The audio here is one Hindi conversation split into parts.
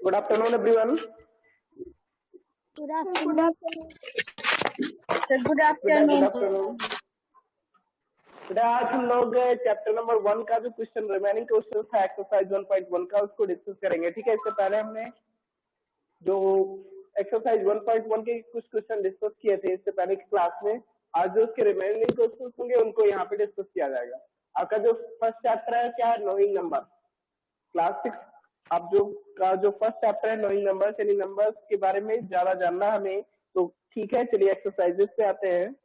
Good afternoon everyone. Good afternoon. बेटा आज हम लोग चैप्टर नंबर 1 का जो क्वेश्चन रिमेनिंग क्वेश्चन था एक्सरसाइज 1.1 का उसको डिस्कस करेंगे। ठीक है, इससे पहले हमने जो एक्सरसाइज 1.1 के कुछ क्वेश्चन डिस्कस किए थे इससे पहले की क्लास में, आज जो उसके रिमेनिंग क्वेश्चन होंगे उनको यहाँ पे डिस्कस किया जाएगा। आपका जो फर्स्ट चैप्टर है क्या है, नोइंग नंबर, क्लास 6 आप जो फर्स्ट चैप्टर है नोइंग नंबर्स, यानी नंबर्स के बारे में ज्यादा जानना हमें। तो ठीक है, चलिए एक्सरसाइजेस पे आते हैं।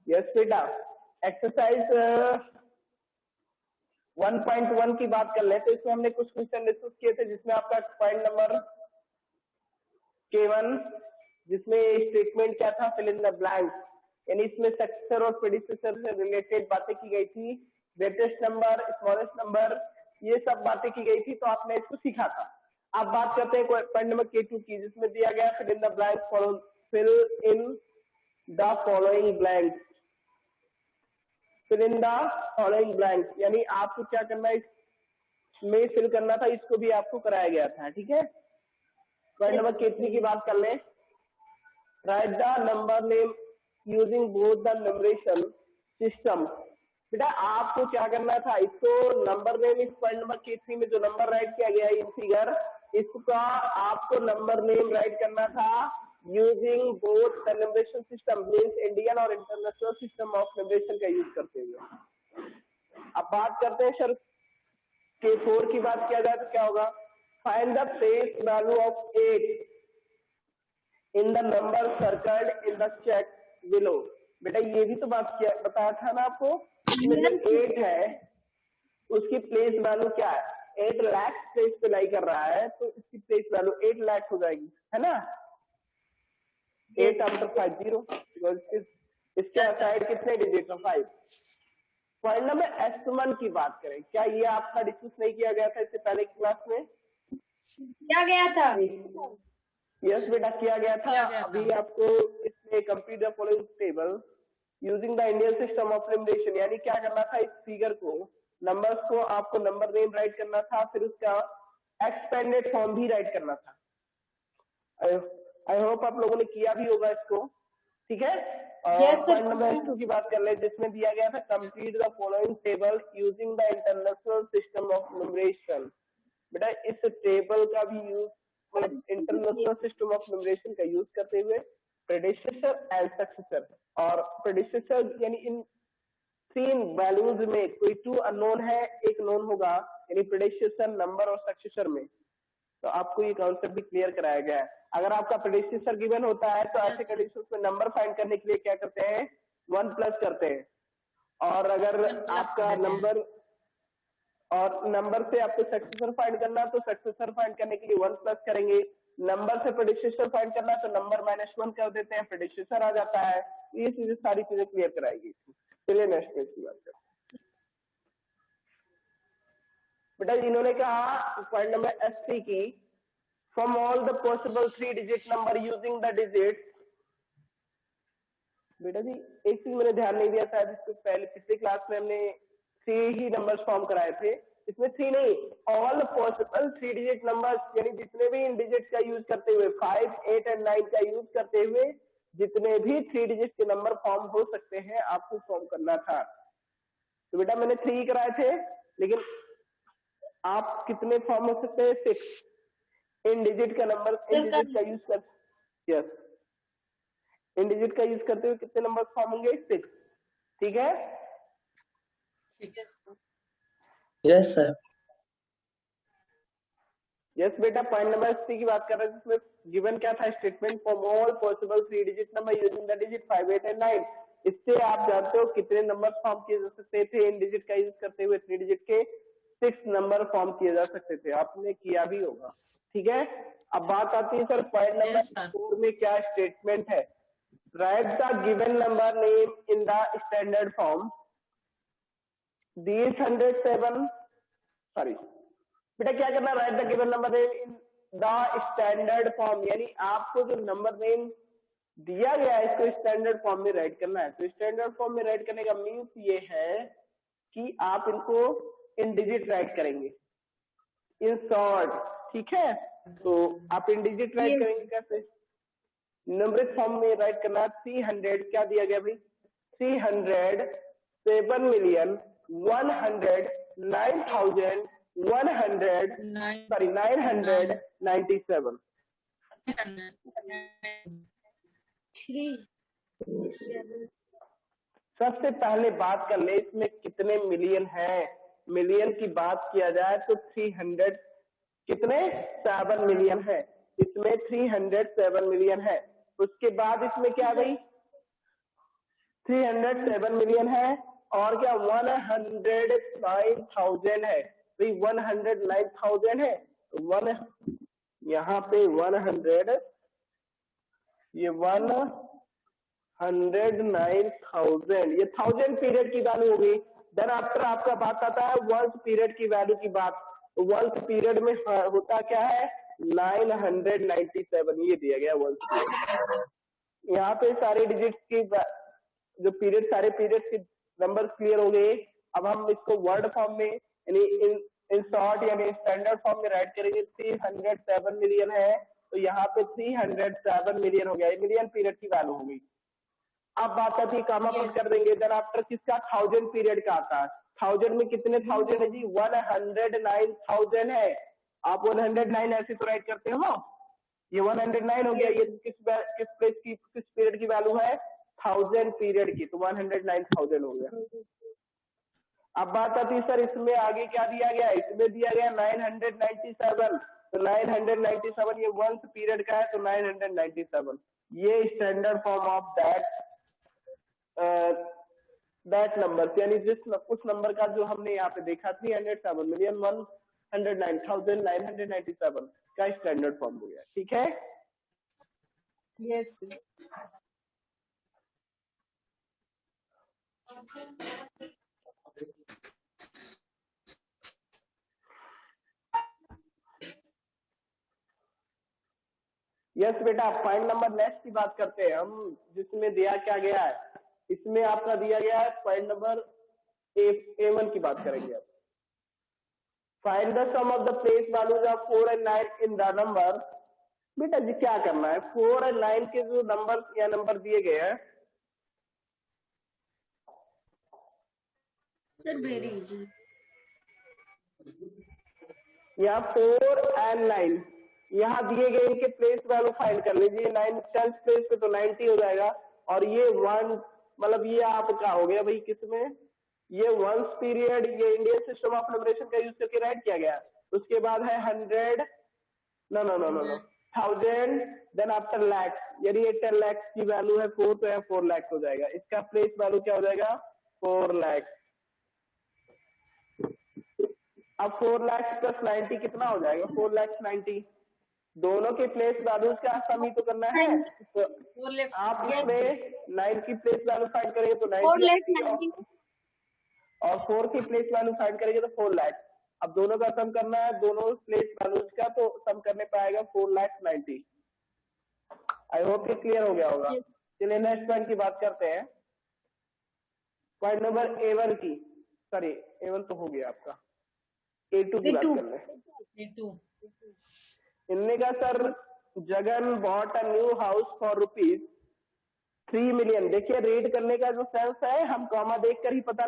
यस बेटा, एक्सरसाइज 1.1 की बात कर ले तो इसमें हमने कुछ क्वेश्चन डिस्कस किए थे, जिसमें आपका पॉइंट नंबर K1 जिसमें स्टेटमेंट क्या था, फिल इन द ब्लैंक, यानी इसमें सक्सेसर और प्रेडिसेसर से रिलेटेड बातें की गई थी, ग्रेटेस्ट नंबर, स्मॉलेस्ट नंबर, ये सब बातें की गई थी, तो आपने इसको सीखा था। अब बात करते हैं पॉइंट नंबर K2 की, जिसमें दिया गया fill in the blank, fill in the following blank, fill in the following blank, यानी आपको क्या करना है, इसमें फिल करना था, इसको भी आपको कराया गया था। ठीक है, पॉइंट नंबर K3 की बात कर ले, write the number name using both the numeration system. बेटा आपको क्या करना था, इसको नंबर नेम, इस पॉइंट नंबर K3 में जो नंबर राइट किया गया है इन फिगर, इसका आपको नंबर नेम राइट करना था using both the numeration system, means Indian और इंटरनेशनल सिस्टम ऑफ नंबरेशन का यूज करते हुए। अब बात करते हैं सर K4 की बात किया जाए तो क्या होगा, find the place value of 8 in the number circled in the check below. बेटा ये भी तो बात किया बताया था ना आपको, इसमें जो 8 है उसकी प्लेस वैल्यू क्या है, 8 लाख प्लेस पे लाई कर रहा है, तो इसकी प्लेस वैल्यू 8 लाख हो जाएगी, है ना। 8 आफ्टर 50, इसके साइड कितने डिजिट है, 5। पॉइंट नंबर S1 की बात करें, क्या ये आपका डिस्कस नहीं किया गया था इससे पहले की क्लास में? किया गया था। यस बेटा किया गया था। अभी आपको इसमें complete the following table using the Indian system of numeration, यानी क्या करना था, इस फिगर को, नंबर्स को आपको नंबर नेम राइट करना था, फिर उसका एक्सपेंडेड फॉर्म भी राइट करना था। आई होप आप लोगों ने किया भी होगा इसको। ठीक है, पॉइंट नंबर S2 की बात कर ले, जिसमें दिया गया था complete the following table using the international system of numeration. बेटा इस टेबल का भी use international system of numeration का यूज करते हुए प्रेडिसेसर एंड सक्सेसर, और प्रेडिसेसर यानी इन 3 वैल्यूज में कोई 2 अननोन है, एक नोन होगा, यानी प्रेडिसेसर, नंबर और सक्सेसर में। तो आपको ये कॉन्सेप्ट भी क्लियर कराया गया है। अगर आपका प्रेडिसेसर गिवन होता है तो ऐसे कंडीशंस में नंबर फाइंड करने के लिए क्या करते हैं, 1 प्लस करते हैं, और अगर आपका नंबर से आपको सक्सेसर फाइंड करना तो सक्सेसर फाइंड करने के लिए 1 प्लस करेंगे, नंबर से प्रेडिसेसर फाइंड करना तो नंबर -1 कर देते हैं, प्रेडिसेसर आ जाता है। ये चीजें सारी चीजें क्लियर कराएगी। चलिए नेक्स्ट पेज की बात करते हैं। बेटा इन्होंने कहा पॉइंट नंबर S3 की, from all the possible 3 digit number using the digit. बेटा जी एक चीज मैंने ध्यान नहीं दिया, शायद इसको पहले पिछली क्लास में हमने 3 ही नंबर्स फॉर्म कराए थे, इसमें 3 नहीं, ऑल पॉसिबल 3 डिजिट नंबर्स, यानी जितने भी इन डिजिट का यूज करते हुए, 5, 8 एंड 9 का यूज करते हुए जितने भी 3 डिजिट के नंबर फॉर्म हो सकते हैं आपको फॉर्म करना था। तो बेटा मैंने 3 ही कराए थे, लेकिन आप कितने फॉर्म हो सकते हैं, 6 इन डिजिट का नंबर, इन डिजिट का यूज कर, यस इन डिजिट का यूज करते हुए कितने नंबर फॉर्म होंगे, 6। ठीक है, यस सर। यस बेटा पॉइंट नंबर 3 की बात कर रहे हैं, जिसमें गिवन क्या था, statement for all possible 3 digit number using the digit 5, 8 and 9। इससे आप जानते हो कितने नंबर फॉर्म किए जा सकते थे, इन डिजिट का यूज करते हुए 3 डिजिट के 6 नंबर फॉर्म किए जा सकते थे, आपने किया भी होगा। ठीक है, अब बात आती है सर पॉइंट नंबर 4 में क्या स्टेटमेंट है, right the given number name in the standard form, these 107 sorry बेटा क्या करना, right the given number name in the standard form, यानी आपको जो नंबर नेम दिया गया है इसको स्टैंडर्ड फॉर्म में राइट करना है। तो स्टैंडर्ड फॉर्म में राइट करने का मीन्स ये है कि आप इनको इन डिजिट राइट करेंगे, इन शॉर्ट, ठीक है। तो आप इन डिजिट राइट करेंगे कैसे, न्यूमेरिक फॉर्म में राइट करना। 300 क्या दिया गया भाई, 997 सबसे पहले बात कर ले इसमें कितने मिलियन है। मिलियन की बात किया जाए तो 300 कितने 7 मिलियन है, इसमें 307 मिलियन है। उसके बाद इसमें क्या भाई 307 मिलियन है और क्या 109,000 है भाई, 109,000 है। वन यहाँ पे 100, ये 109,000, ये 1000 पीरियड की वैल्यू होगी। देन आफ्टर आपका बात आता है वर्ल्ड पीरियड की वैल्यू की बात। वर्ल्ड पीरियड में होता क्या है 997, ये दिया गया वर्ल्ड पीरियड। यहाँ पे सारे डिजिट की जो पीरियड, सारे पीरियड के नंबर क्लियर हो गए। अब हम इसको वर्ड फॉर्म में यानी इन शॉर्ट यानी स्टैंडर्ड फॉर्म में राइट करेंगे। 307 मिलियन है तो यहाँ पे 307 मिलियन हो गया, मिलियन पीरियड की वैल्यू हो गई। अब बात आती है कामा पुट कर देंगे। देन आफ्टर किसका 1000 पीरियड का आता है। 1000 में कितने 1000 है जी 109,000 है। आप 109 ऐसे तो राइट करते हो, ये 109 हो गया। ये किस प्लेस की किस पीरियड की वैल्यू है 1000 पीरियड की, तो 109,000 हो गया। अब बात आती है सर इसमें आगे क्या दिया गया, इसमें दिया गया 997, तो 997 ये वंस पीरियड का है तो 997 ये standard form of that number, यानी जिस उस नंबर का जो हमने यहाँ पे देखा 307 मिलियन 109,997 का स्टैंडर्ड फॉर्म हो गया, ठीक है। यस यस बेटा, पॉइंट नंबर नेक्स्ट की बात करते हैं हम, जिसमें दिया क्या गया है। इसमें आपका दिया गया है पॉइंट नंबर A1 की बात करेंगे। आप find the sum of the place values of 4 and 9 in the number. बेटा जी क्या करना है, 4 और 9 के जो नंबर या नंबर दिए गए हैं सर वेरी इजी, यहाँ 4 and 9 यहाँ दिए गए, इनके प्लेस वैल्यू फाइंड कर लीजिए। 9 10th प्लेस पे तो 90 हो जाएगा, और ये 1 मतलब ये आपका हो गया भाई किसमें, ये वंस पीरियड, ये इंडियन सिस्टम ऑफ नंबरेशन का यूज करके राइट किया गया। उसके बाद है 100 नो 1000, देन आफ्टर लैक्स, यानी ये 10 लाख की वैल्यू है 4 तो 4 लाख हो जाएगा। इसका प्लेस वैल्यू क्या हो जाएगा 4 लाख। अब 4 लाख प्लस 90 कितना हो जाएगा 4 लाख 90, दोनों के प्लेस वैल्यूज का सम ही तो करना है। तो आप इसमें 9 की प्लेस वैल्यू फाइंड करेंगे तो 90 और 4 की प्लेस वैल्यू फाइंड करेंगे तो 4 लाख। अब दोनों का सम करना है, दोनों प्लेस वैल्यूज का, तो सम करने पाएगा 4 लाख 90। आई होप ये क्लियर हो गया होगा। चलिए नेक्स्ट पॉइंट की बात करते हैं, पॉइंट नंबर A1 की, सॉरी A1 तो हो गया आपका, A2 की बात कर ले। इनने का sir Jagan bought a new house for ₹3 million. देखिए रीड करने का जो सेंस है, हम कॉमा देखकर ही पता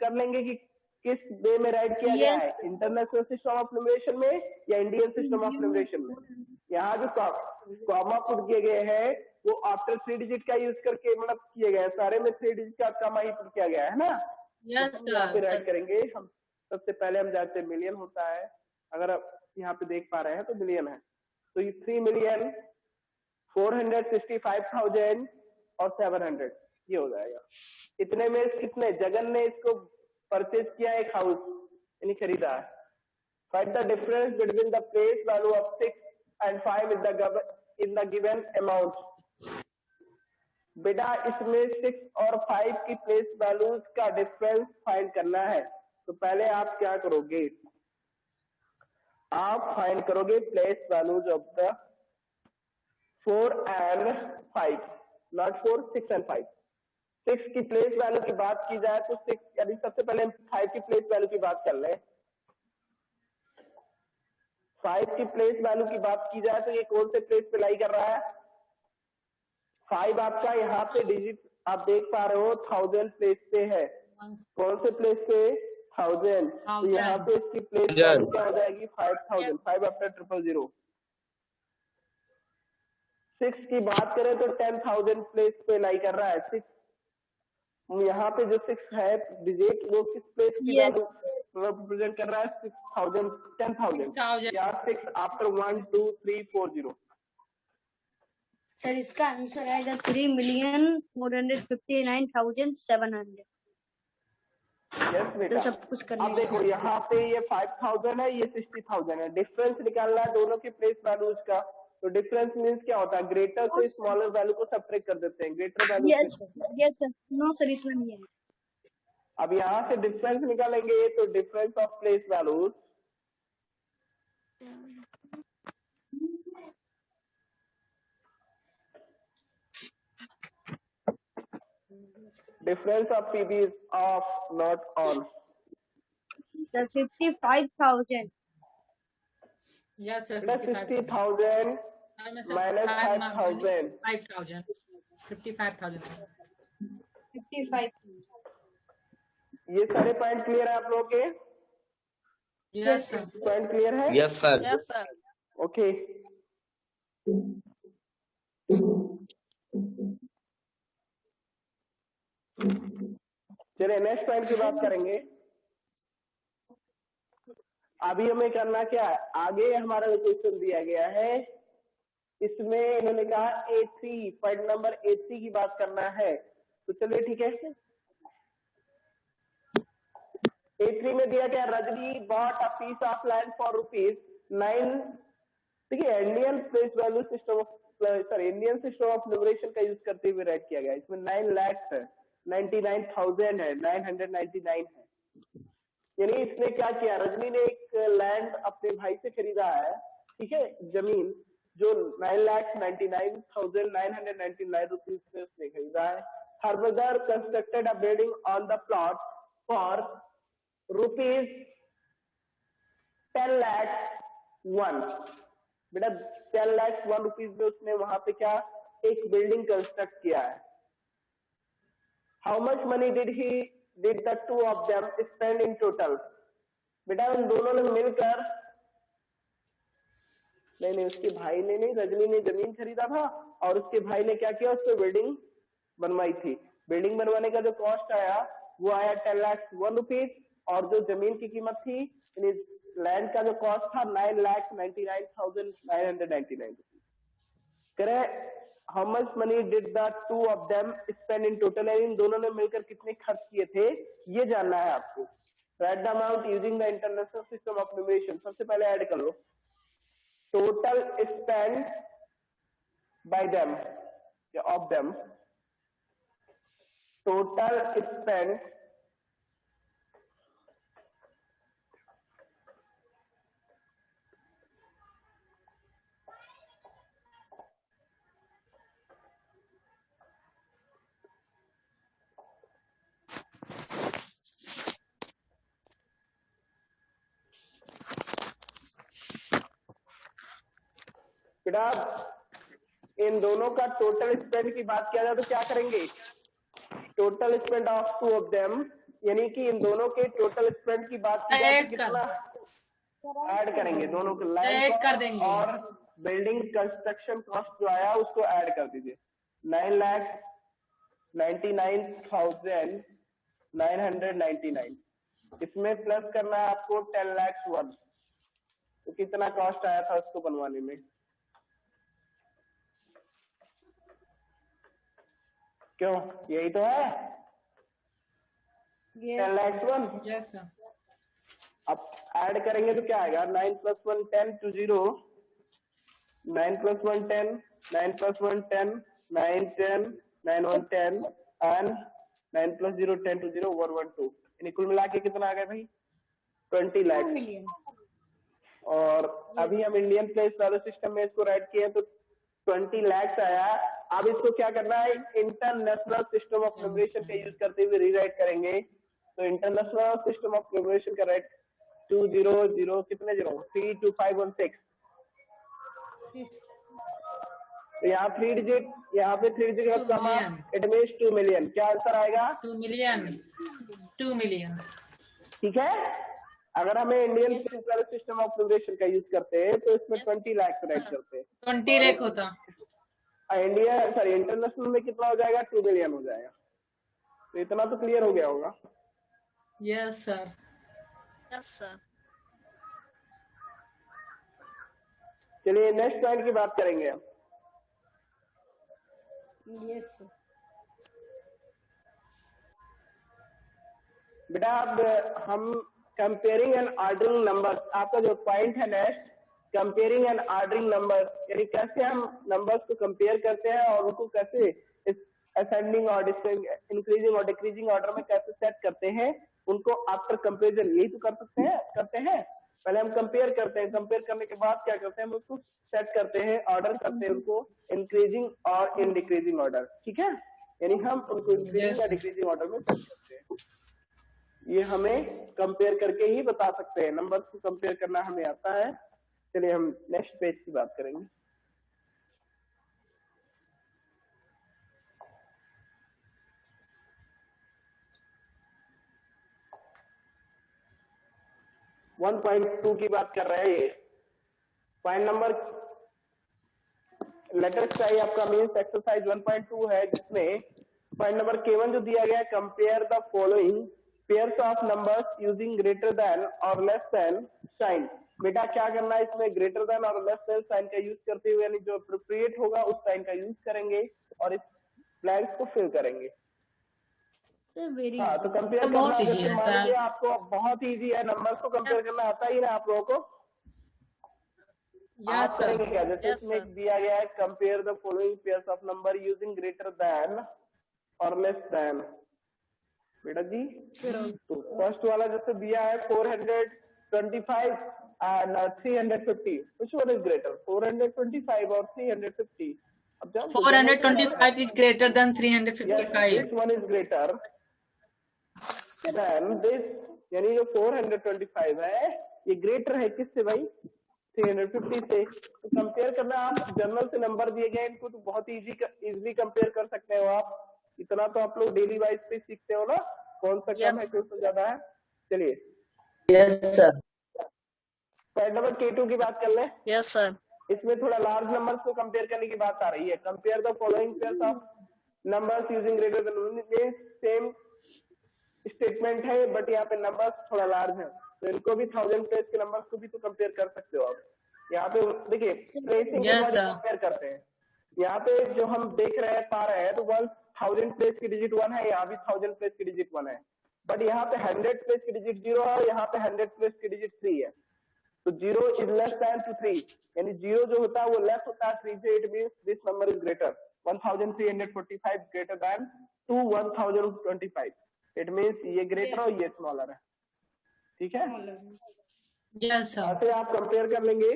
कर लेंगे कि किस वे में राइट किया गया है, इंटरनेशनल सिस्टम ऑफ नंबरेशन में या इंडियन सिस्टम ऑफ नंबरेशन में। यहाँ जो कॉमा पुट किए गए हैं वो आफ्टर 3 डिजिट का यूज करके मतलब किए गए हैं, सारे में 3 डिजिट का कॉमा ही पुट किया गया है ना। तो यहाँ पे राइट करेंगे हम। सबसे पहले हम जानते हैं मिलियन होता है, अगर आप यहाँ पे देख पा रहे हैं तो मिलियन है, तो ये 3,465,000 और 700 ये हो जाएगा। इतने में कितने जगन ने इसको परचेज किया, एक हाउस यानी खरीदा है। Find the difference between the place value of 6 and 5 in the given amount। बेटा इसमें 6 और 5 की प्लेस वैल्यूज का डिफरेंस फाइंड करना है। तो पहले आप क्या करोगे, आप फाइंड करोगे place values of the 4 and 5, not 4, 6 and 5। 6 की प्लेस वैल्यू की बात की जाए तो 6 यानी सबसे पहले 5 की प्लेस वैल्यू की बात कर लें। 5 की प्लेस वैल्यू की बात की जाए तो ये कौन से प्लेस पे लाई कर रहा है? 5 आपका यहाँ पे डिजिट आप देख पा रहे हो 1000 प्लेस पे है। कौन से प्लेस पे? 1000। तो यहाँ पे इसकी प्लेस वैल्यू क्या हो जाएगी? 5000। 5 आफ्टर 000। 6 की बात करें तो 10,000 प्लेस पे लाई कर रहा है। 6 यहाँ पे जो 6 है डिजिट वो किस प्लेस की वैल्यू रिप्रेजेंट कर रहा है? 6,000 10,000 या 6 आफ्टर 1 2 3 4 0। सर इसका आंसर आएगा 3,459,700। यस बेटा। सब कुछ करने अब देखो यहाँ पे ये 5,000 है, ये 60,000 है। डिफरेंस निकालना है दोनों की प्लेस वैल्यूज का। तो डिफरेंस मींस क्या होता है? ग्रेटर से स्मॉलर वैल्यू को सब्ट्रैक्ट कर देते हैं। Greater value yes sir. No sir इतना नहीं है। अब यहाँ से डिफरेंस निकालेंगे तो difference of place values difference of PB is off, not on. The 55,000. Yes, sir. 60,000 minus 5,000. 5,000. 55,000. 55. ये सारे पॉइंट क्लियर है आप लोगों के? Yes, sir. पॉइंट क्लियर है? Yes, sir. Yes, sir. Okay. चलिए नेक्स्ट पॉइंट की बात करेंगे। अभी हमें करना क्या है? आगे हमारा जो क्वेश्चन दिया गया है इसमें इन्होंने कहा A3 पॉइंट नंबर A3 की बात करना है। तो चलिए ठीक है। A3 में दिया गया Rajni bought a piece of land for ₹9। देखिए Indian place value system Indian system of numeration का यूज करते हुए राइट किया गया। इसमें 9 लाख है, 99,000 है, 999 है। यानी इसने क्या किया? रजनी ने एक लैंड अपने भाई से खरीदा है, ठीक है, जमीन जो 9,99,999 रुपीज में उसने खरीदा है। Harbadar constructed a building on the plot for ₹10,01। बेटा 10,01 रुपीज में उसने वहां पे क्या एक बिल्डिंग कंस्ट्रक्ट किया है। How much money did the two of them spend in total? बेटा उन दोनों ने मिलकर नहीं उसके भाई ने नहीं, रजनी ने जमीन खरीदा था और उसके भाई ने क्या किया? उसको बिल्डिंग बनवाई थी। बिल्डिंग बनवाने का जो कॉस्ट आया वो आया 10,01 रुपीज और जो जमीन की कीमत थी लैंड का जो कॉस्ट था 9,99,999 रुपीज। करे how much money did the two of them spend in total? इन दोनों ने मिलकर कितने खर्च किए थे ये जानना है आपको। Right the amount using the international system of numeration. सबसे पहले ऐड कर लो टोटल स्पेंड बाय देम या ऑफ देम। टोटल स्पेंड बेटा इन दोनों का टोटल स्पेंड की बात किया जाए तो क्या करेंगे? Total spend of to of them, यानी कि इन दोनों के टोटल स्पेंड की बात की जाए तो कितना ऐड करेंगे? दोनों के लैंड कर देंगे और बिल्डिंग कंस्ट्रक्शन कॉस्ट जो आया उसको ऐड कर दीजिए। 9,99,999 इसमें प्लस करना है आपको 10,01। तो कितना कॉस्ट आया था उसको बनवाने में? क्यों यही तो है 10,01। Yes, sir. अब ऐड करेंगे तो क्या आएगा? 9 + 1 10 to 0, 9 + 1 10, 9 + 1 10, 9 10, 9 1 10 and 9 + 0 10 to 0 1 1 2। यानी कुल मिला के कितना आ गया भाई? 20 लाख। और अभी हम इंडियन प्लेस वैल्यू सिस्टम में इसको राइट किए तो 20 lakhs आया। अब इसको क्या करना है, इंटरनेशनल सिस्टम ऑफ न्यूमरेशन का यूज करते हुए रीराइट करेंगे। तो इंटरनेशनल सिस्टम ऑफ न्यूमरेशन का राइट 200 कितने 0 32516। तो यहाँ 3 डिजिट, यहाँ पे 3 डिजिट का सम, इट मीन्स 2 मिलियन। क्या आंसर आएगा? 2 million. 2 million. ठीक है। अगर हमें इंडियन सिस्टम ऑफ न्यूमरेशन का यूज करते हैं तो इसमें 20 लाख राइट करते हैं। 20 lakh होता। इंटरनेशनल में कितना हो जाएगा? 2 मिलियन हो जाएगा। तो इतना तो क्लियर हो गया होगा। Yes sir. Yes sir. चलिए नेक्स्ट पॉइंट की बात करेंगे हम। Yes sir. बेटा अब हम कंपेयरिंग एंड ऑर्डरिंग नंबर्स, आपका जो पॉइंट है next, comparing and ordering numbers, यानी कैसे हम नंबर्स को कंपेयर करते हैं और उनको कैसे असेंडिंग और इंक्रीजिंग और डिक्रीजिंग ऑर्डर में कैसे सेट करते हैं, उनको आफ्टर कंपेरिजन यही तो करते हैं। पहले हम कंपेयर करते हैं, कंपेयर करने के बाद क्या करते हैं, हम उसको सेट करते हैं, ऑर्डर करते हैं उनको इंक्रीजिंग और इन डिक्रीजिंग ऑर्डर। ठीक है, यानी हम उनको इंक्रीजिंग या डिक्रीजिंग ऑर्डर में सेट करते हैं। ये हमें कंपेयर करके ही बता सकते हैं, नंबर्स को कंपेयर करना हमें आता है। चलिए हम नेक्स्ट पेज की बात करेंगे। वन 1.2 की बात कर रहे हैं। पॉइंट नंबर लेटेस्ट चाहिए आपका, मीन्स एक्सरसाइज 1.2 है, जिसमें पॉइंट नंबर K1 जो दिया गया है, compare the following pairs of numbers using greater than और लेस देन साइन। बेटा क्या करना है, इसमें ग्रेटर देन और लेस देन साइन का यूज करते हुए, यानी जो अप्रोप्रिएट होगा उस साइन का यूज करेंगे और इस ब्लैंक्स को फिल करेंगे। हाँ, तो कंपेयर करना जैसे मान लीजिए आपको बहुत इजी है, नंबर्स को कंपेयर करना आता ही ना आप लोगों को। आप करेंगे क्या, जैसे इसमें दिया गया है compare the following pairs of number using greater than और लेस देन। बेटा जी तो फर्स्ट वाला जैसे दिया है 425 and 350, which one is greater, 425 or 350? अब जान 425 is greater than 355. This one is greater than this, यानी जो 425 है ये ग्रेटर है किससे भाई, 350 से। तो कंपेयर करना, आप जनरल से नंबर दिए गए इनको तो बहुत इजीली कंपेयर कर सकते हो आप। इतना तो आप लोग डेली वाइज पे सीखते हो ना, कौन सा कम है कौन सा ज्यादा है। चलिए yes sir. Point number K2 की बात कर ले। Yes sir. इसमें थोड़ा लार्ज नंबर्स को कंपेयर करने की बात आ रही है। Compare the following pairs of numbers using greater than, same statement है बट यहाँ पे नंबर्स थोड़ा लार्ज है, तो इनको भी 1000 प्लेस के नंबर्स को भी तो कंपेयर कर सकते हो आप। यहाँ पे देखिए प्लेसिंग के बाद कंपेयर करते हैं। यहाँ पे जो हम देख रहे हैं पा रहे हैं तो 1000 प्लेस की डिजिट 1 है, यहाँ भी 1000 प्लेस की डिजिट 1 है, बट यहाँ पे 100 प्लेस की डिजिट 0 है और यहाँ पे 100 प्लेस की डिजिट 3 है। तो 0 इज लेस देन टू 3, यानी 0 जो होता है वो लेस होता है 3 से। It means this number is greater 1345 greater than 1025। It means ये ग्रेटर और ये स्मॉलर है। ठीक है, यस सर। ऐसे आप कंपेयर कर लेंगे।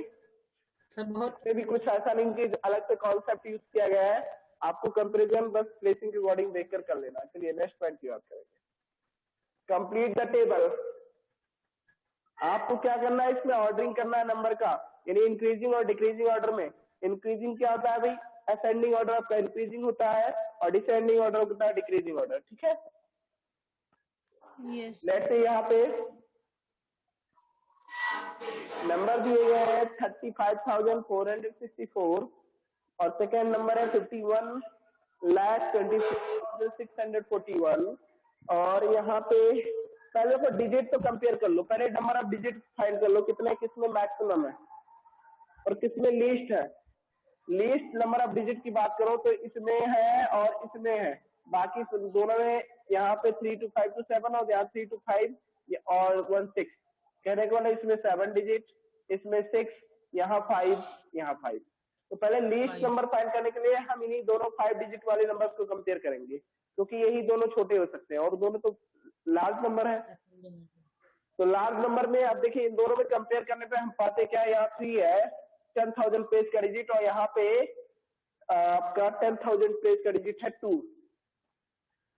सर बहुत इसमें भी कुछ ऐसा नहीं कि अलग से कॉन्सेप्ट यूज किया गया है, आपको कंपैरिजन बस प्लेसिंग के अकॉर्डिंग देखकर कर लेना। चलिए नेक्स्ट पॉइंट की बात करेंगे। Complete the table. आपको क्या करना है, इसमें ऑर्डरिंग करना है नंबर का, यानी इंक्रीजिंग और डिक्रीजिंग ऑर्डर में। इंक्रीजिंग क्या होता है भाई, असेंडिंग ऑर्डर आपका इंक्रीजिंग होता है और डिसेंडिंग ऑर्डर होता है डिक्रीजिंग ऑर्डर। ठीक है, लेट्स से यहाँ पे नंबर दिए गए हैं 35,464 और सेकेंड नंबर है 51,26,641 और यहाँ पे पहले तो डिजिट तो कंपेयर कर लो, पहले नंबर ऑफ डिजिट फाइंड कर लो कितने किसमें मैक्सिमम है और किसमें लीस्ट है। लीस्ट नंबर ऑफ डिजिट की बात करो तो इसमें है और इसमें है, बाकी दोनों में यहाँ पे 3 to 5 to 7 और यहाँ 3 to 5 और 1 6। कहने को नहीं, इसमें 7 डिजिट, इसमें 6, यहाँ 5, यहाँ 5। तो पहले लीस्ट नंबर फाइंड करने के लिए हम इन्हीं दोनों 5 डिजिट वाले नंबर्स को कंपेयर करेंगे, क्योंकि यही दोनों छोटे हो सकते हैं और दोनों तो लार्ज नंबर है। तो लार्ज नंबर में आप देखिए इन दोनों में कंपेयर करने पे हम पाते क्या, यहाँ 3 है, 10,000 प्लेस का डिजिट, और यहाँ पे आपका 10,000 प्लेस का डिजिट है 2।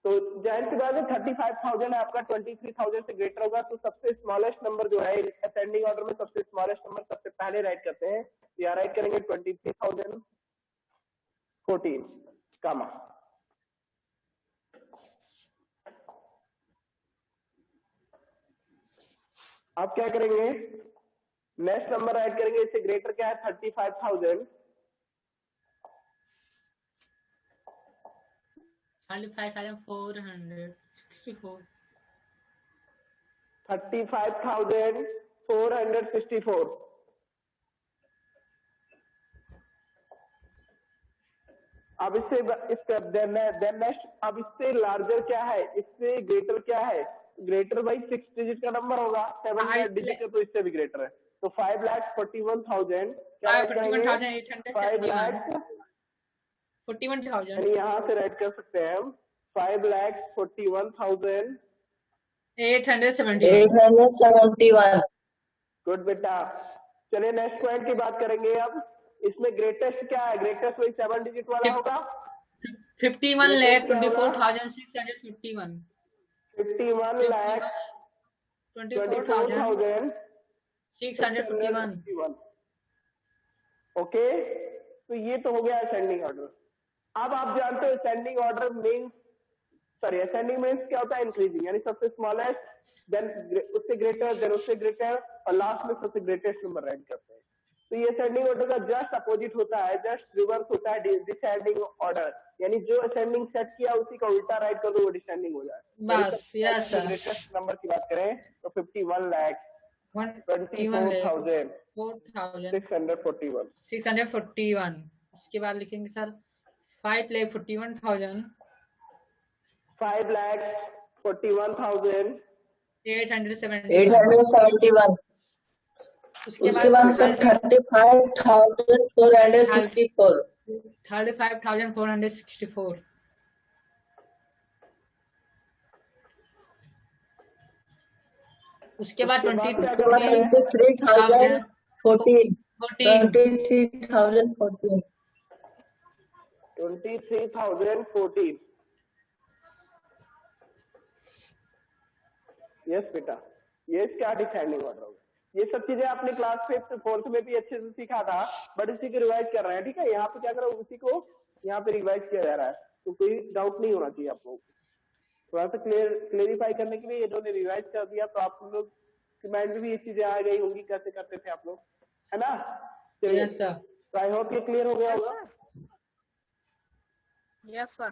तो जाहिर सी बात है 35,000 है आपका, 23,000 से ग्रेटर होगा। तो सबसे स्मॉलेस्ट नंबर जो है असेंडिंग ऑर्डर में, सबसे स्मॉलेस्ट नंबर सबसे पहले राइट करते हैं। यहाँ राइट करेंगे 23,014 कामा। आप क्या करेंगे, नेक्स्ट नंबर राइट करेंगे, इससे ग्रेटर क्या है 35,000, 35,464 35,464। अब इससे नेक्स्ट, अब इससे लार्जर क्या है, इससे ग्रेटर क्या है, ग्रेटर भाई 6 डिजिट का नंबर होगा, 7 डिजिट का, तो इससे भी ग्रेटर है। तो 5,41,000 क्या राइट करेंगे, 5,41,000 यहाँ से राइट कर सकते हैं हम 5,41,871। 871। गुड बेटा। चलिए नेक्स्ट पॉइंट की बात करेंगे अब। इसमें ग्रेटेस्ट क्या है, ग्रेटेस्ट वही 7 डिजिट वाला होगा, 51,24,651 51,24,651। ओके, तो ये तो हो गया असेंडिंग ऑर्डर। अब आप जानते हो ascending order means, sorry ascending means क्या होता है, इंक्रीजिंग, यानी सबसे स्मॉलेस्ट, देन उससे ग्रेटर, देन उससे ग्रेटर, और लास्ट में सबसे ग्रेटेस्ट नंबर राइट करते हैं। तो ये असेंडिंग ऑर्डर का जस्ट अपोजिट होता है, जस्ट रिवर्स होता है डिसेंडिंग ऑर्डर, यानी जो असेंडिंग सेट किया उसी का उल्टा राइट कर दो, वो डिसेंडिंग हो जाए। बस, यस सर। ग्रेटेस्ट नंबर की बात करें तो 51,24,641। 641। उसके बाद लिखेंगे सर 5,41,000 5,41,871। 871। उसके बाद सर 35,464। 35,464। उसके बाद 23,014। 23,014। यस बेटा, ये क्या डिसेंडिंग ऑर्डर होगा। ये सब चीजें आपने क्लास 5th 4th में भी अच्छे से सीखा था, बट इसी को रिवाइज कर रहे हैं, ठीक है। यहाँ पे क्या करो, उसी को यहाँ पे रिवाइज किया जा रहा है, तो कोई डाउट नहीं होना चाहिए आप लोगों को। थोड़ा सा क्लियरिफाई करने के लिए इन्होंने रिवाइज कर दिया, तो आप लोग के माइंड में भी ये चीजें आ गई होंगी, कैसे करते थे आप लोग, है ना। चलिए, तो आई होप ये क्लियर हो गया होगा। Yes sir.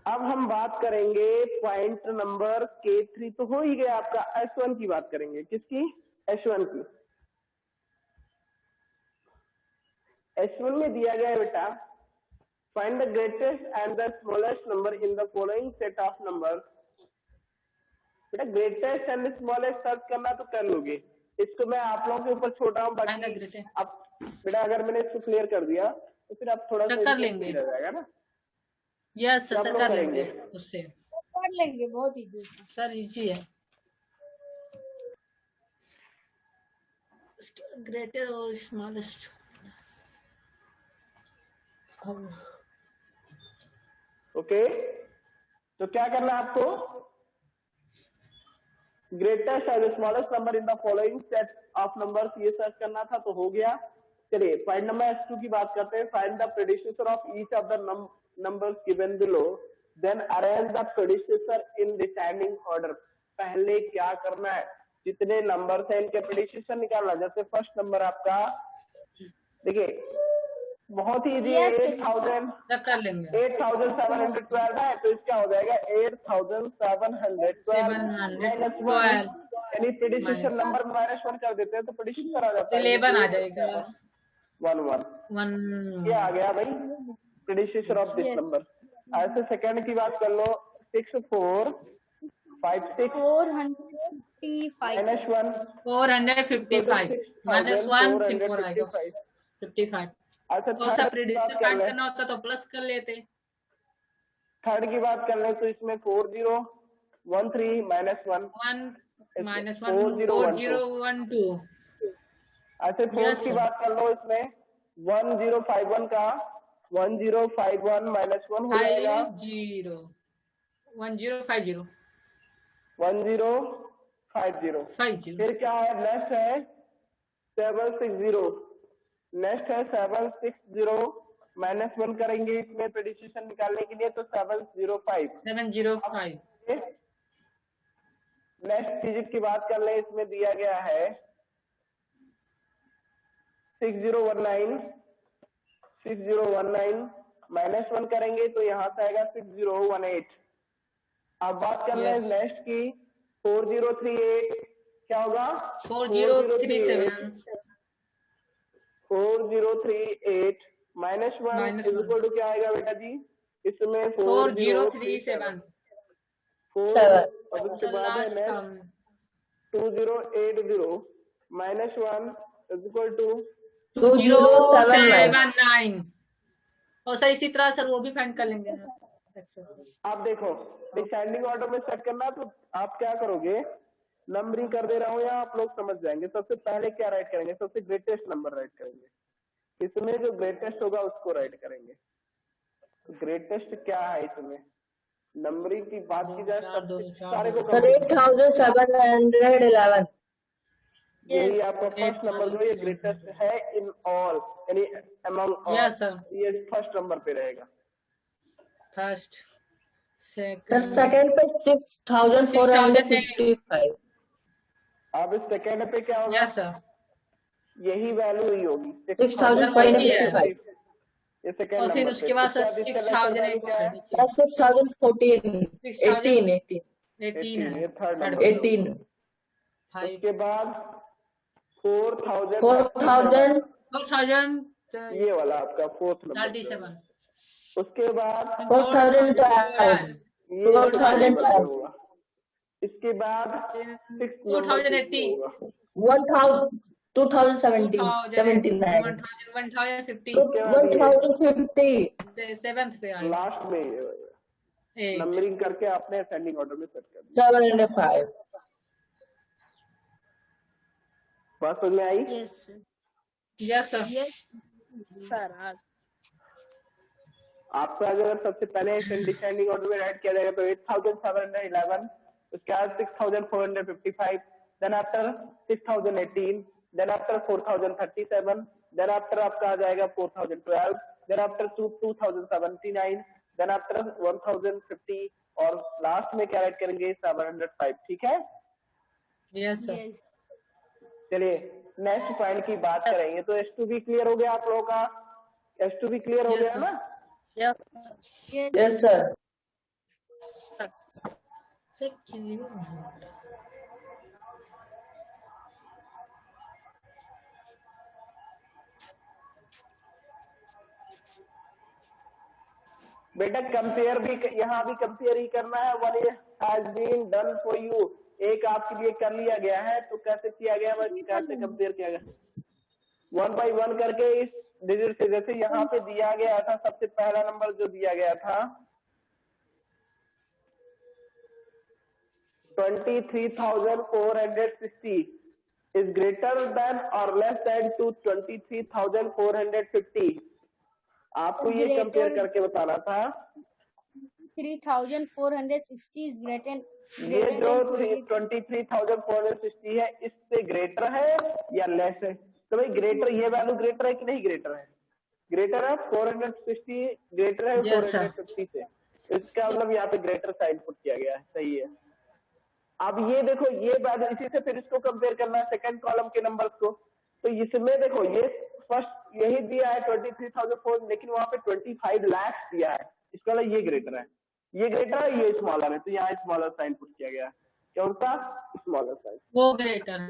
अब हम बात करेंगे पॉइंट नंबर K3, तो हो ही गया आपका। S1 की बात करेंगे, किसकी, S1 की। S1 में दिया गया है बेटा, find the greatest and the smallest number in the following set of numbers. बेटा ग्रेटेस्ट एंड स्मॉलेस्ट सर्च करना तो कर लोगे, इसको मैं आप लोगों के ऊपर छोड़ रहा हूँ। बाकी अब बेटा अगर मैंने इसको क्लियर कर दिया तो फिर आप थोड़ा सा कर लेंगे, रह जाएगा ना। यस सर, कर लेंगे, उससे कर लेंगे, बहुत इजी सर, इजी है। ग्रेटर और स्मॉलेस्ट। ओके, तो क्या करना है आपको, ग्रेटेस्ट और smallest number in the following set of numbers, ये सर्च करना था, तो हो गया। चलिए पॉइंट नंबर S2 की बात करते हैं। Find the predecessor of each of the numbers given below, then arrange the predecessor in descending order. पहले क्या करना है, जितने नंबर्स हैं इनके प्रेडिसेसर निकालना। जैसे फर्स्ट नंबर आपका देखिए बहुत ही इजी है, 8,000 कर लेंगे, 8,712 है, तो इसका हो जाएगा 8,712 यानी प्रेडिसेसर नंबर -1 कर देते हैं तो प्रेडिसेसर आ जाता है 11 आ जाएगा। 1 ये आ गया भाई प्रेडिसेसर ऑफ दिस नंबर। ऐसे सेकंड की बात कर लो, 6,456 455 455 -1 54 आएगा 55। अच्छा तो सब प्रेडिसेसर काट करना होता तो प्लस कर लेते। थर्ड की बात कर ले तो इसमें 40 13 minus 1 1 minus 1 4012 ऐसे फोर्थ Yes, की sir. बात कर लो इसमें 1051 का 1051 minus 1 हो जाएगा 50 1050 1050 50 फिर क्या है नेक्स्ट है 760 नेक्स्ट है 760 माइनस 1 करेंगे इसमें प्रेडिक्शन निकालने के लिए तो 705 705 नेक्स्ट डिजिट की बात कर ले इसमें दिया गया है 6019 माइनस 1 करेंगे तो यहाँ से आएगा 6018 अब बात कर रहे हैं Yes. नेक्स्ट की 4038 क्या होगा 4037 4038 minus 1 Minus is 1. Equal to क्या आएगा बेटा जी इसमें 4037 4 Seven. और उसके the बाद है last next term 2080 minus 1 is equal to 2079. 079 और सर इसी तरह सर वो भी फाइंड कर लेंगे आप देखो डिसेंडिंग ऑर्डर में सेट करना है, तो आप क्या करोगे नंबरिंग कर दे रहा हूँ या आप लोग समझ जाएंगे सबसे पहले क्या राइट करेंगे सबसे ग्रेटेस्ट नंबर राइट करेंगे इसमें जो ग्रेटेस्ट होगा उसको राइट करेंगे तो ग्रेटेस्ट क्या है इसमें नंबरिंग की बात की जाए सबसे सारे को Sir, 8711. यही Yes. आपका फर्स्ट नंबर जो ये ग्रेटेस्ट है इन ऑल यानी अमंग ऑल Yes, sir. ये फर्स्ट नंबर पे रहेगा फर्स्ट Sir, सेकंड second पे 6455. अब इस सेकेंड पे क्या होगा यस सर यही वैल्यू ही होगी 6555. ये सेकेंड और फिर नंबर उसके बाद सर 6000 क्या है Plus 6014. 18. 18 ये है थर्ड नंबर 18. 5 उसके बाद 4000 4000. 4000 ये वाला आपका फोर्थ नंबर 37 उसके बाद 4012. ये वाला 4012. नंबर होगा इसके बाद 2080 2017. 79. 1050 1050. सेवेंथ पे आएगा लास्ट में 8 नंबरिंग करके आपने असेंडिंग ऑर्डर में सेट कर दिया 705. बात समझ में आई Yes. Yes sir Yes. Sir. आपका अगर सबसे पहले डिसेंडिंग ऑर्डर में राइट किया जाएगा तो 8711 उसके बाद 6455 then after 6018 then after 4037 then after आपका आ जाएगा 4012 देन आफ्टर 2079 देन आफ्टर 1050 और लास्ट में क्या राइट करेंगे 705 ठीक है यस सर Yes. चलिए नेक्स्ट पॉइंट की बात करेंगे तो S2 भी क्लियर हो गया आप लोगों का S2 भी क्लियर हो Yes, गया sir. ना Yes. Yes. Yes, sir. बेटा कंपेयर भी यहाँ भी कंपेयर ही करना है one has been done for you एक आपके लिए कर लिया गया है तो कैसे किया गया बस कैसे कंपेयर किया गया 1 by 1 करके इस डिजिट से जैसे यहाँ पे दिया गया था सबसे पहला नंबर जो दिया गया था 23,460 is greater than or less than to 23,450 आपको ये कंपेयर करके बताना था 3,460 is greater. ये जो 23,460 है इससे ग्रेटर है या लेस है तो भाई ग्रेटर ये वैल्यू ग्रेटर है कि नहीं ग्रेटर है ग्रेटर है 460 ग्रेटर है Yes, sir. 450 से इसका मतलब यहाँ पे ग्रेटर साइन पुट किया गया है सही है अब ये देखो ये वैल्यू इसी से फिर इसको कंपेयर करना है सेकंड कॉलम के नंबर्स को तो इसमें देखो ये फर्स्ट यही दिया है 23,400 लेकिन वहां पे 25 लाख दिया है इसका मतलब ये ग्रेटर है ये स्मॉलर है तो यहाँ स्मॉलर साइन पुट किया गया है कौन सा स्मॉलर साइन वो ग्रेटर है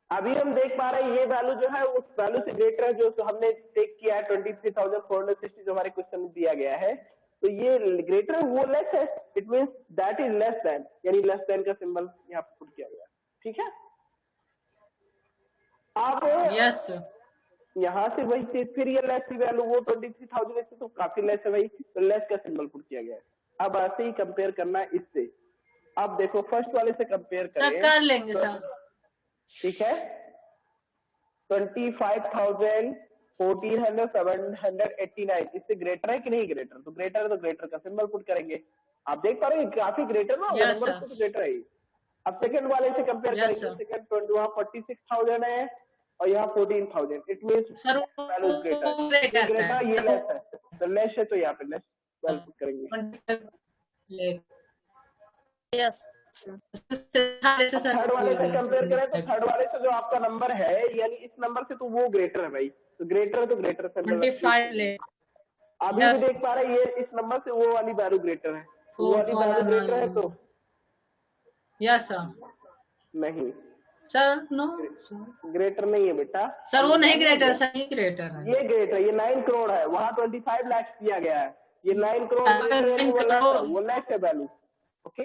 अभी हम देख पा रहे हैं ये वैल्यू जो है उस वैल्यू से ग्रेटर है जो हमने टेक किया है 23,460 जो हमारे क्वेश्चन में दिया गया है तो ये ग्रेटर वो लेस है it means that is less than यानी लेस देन का सिंबल यहाँ पे पुट किया गया ठीक है आप यस यहाँ से वही चीज, फिर ये लेस की वैल्यू वो 23,000 इससे तो काफी लेस है भाई, तो लेस का सिंबल पुट किया गया है। अब ऐसे ही कंपेयर करना है इससे। अब देखो फर्स्ट वाले से कंपेयर सर करें कर लेंगे तो, सर। ठीक है, 25,1489 इससे ग्रेटर है कि नहीं ग्रेटर, तो ग्रेटर है तो ग्रेटर का सिंबल पुट करेंगे। आप देख पा रहे हैं काफी ग्रेटर ना, Yes, नंबर sir. तो ग्रेटर है। अब सेकंड वाले से कंपेयर Yes, करेंगे, sir. सेकंड वहाँ 46,000 है और यहाँ 14,000, it means sir value greater, greater ये लेस है, तो लेस है तो यहाँ पे लेस वैल्यू पुट करेंगे। Yes. थर्ड वाले से कंपेयर करें तो थर्ड वाले से जो आपका नंबर है यानी इस नंबर से तो वो ग्रेटर है भाई, तो ग्रेटर है तो ग्रेटर से 25 ले। अभी भी देख पा रहे हैं, ये इस नंबर से वो वाली वैल्यू ग्रेटर है, वो वाली वैल्यू ग्रेटर है तो यस सर। नहीं सर नो ग्रेटर नहीं है बेटा, सर, वो नहीं ग्रेटर, सही ग्रेटर है। ये ग्रेटर, ये 9 करोड़ है, वहाँ 25 लाख दिया गया है, ये 9 करोड़ वो लेस है वैल्यू। ओके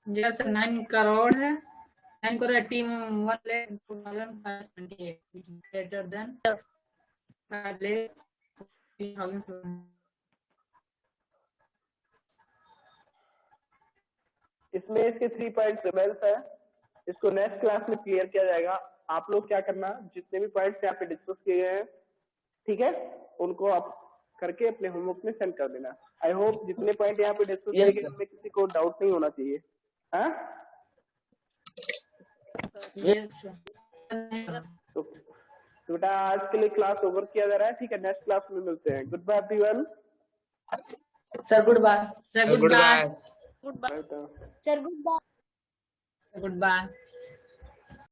यस 9 करोड़ है, 9 करोड़ 81,2,528 ग्रेटर देन 5,03,000। इसमें इसके 3 पॉइंट रिमेल्स है, इसको नेक्स्ट क्लास में क्लियर किया जाएगा। आप लोग क्या करना, जितने भी पॉइंट्स यहाँ पे डिस्कस किए गए हैं, ठीक है, उनको आप करके अपने होमवर्क में सेंड कर देना। आई होप जितने पॉइंट यहाँ पे डिस्कस किए गए उसमें किसी को डाउट नहीं होना चाहिए। हाँ यस तो बेटा आज के लिए क्लास ओवर किया जा रहा है, ठीक है, नेक्स्ट क्लास में मिलते हैं। Goodbye everyone. Sir goodbye. Sir goodbye. Goodbye. बेटा Sir, goodbye. Good bye.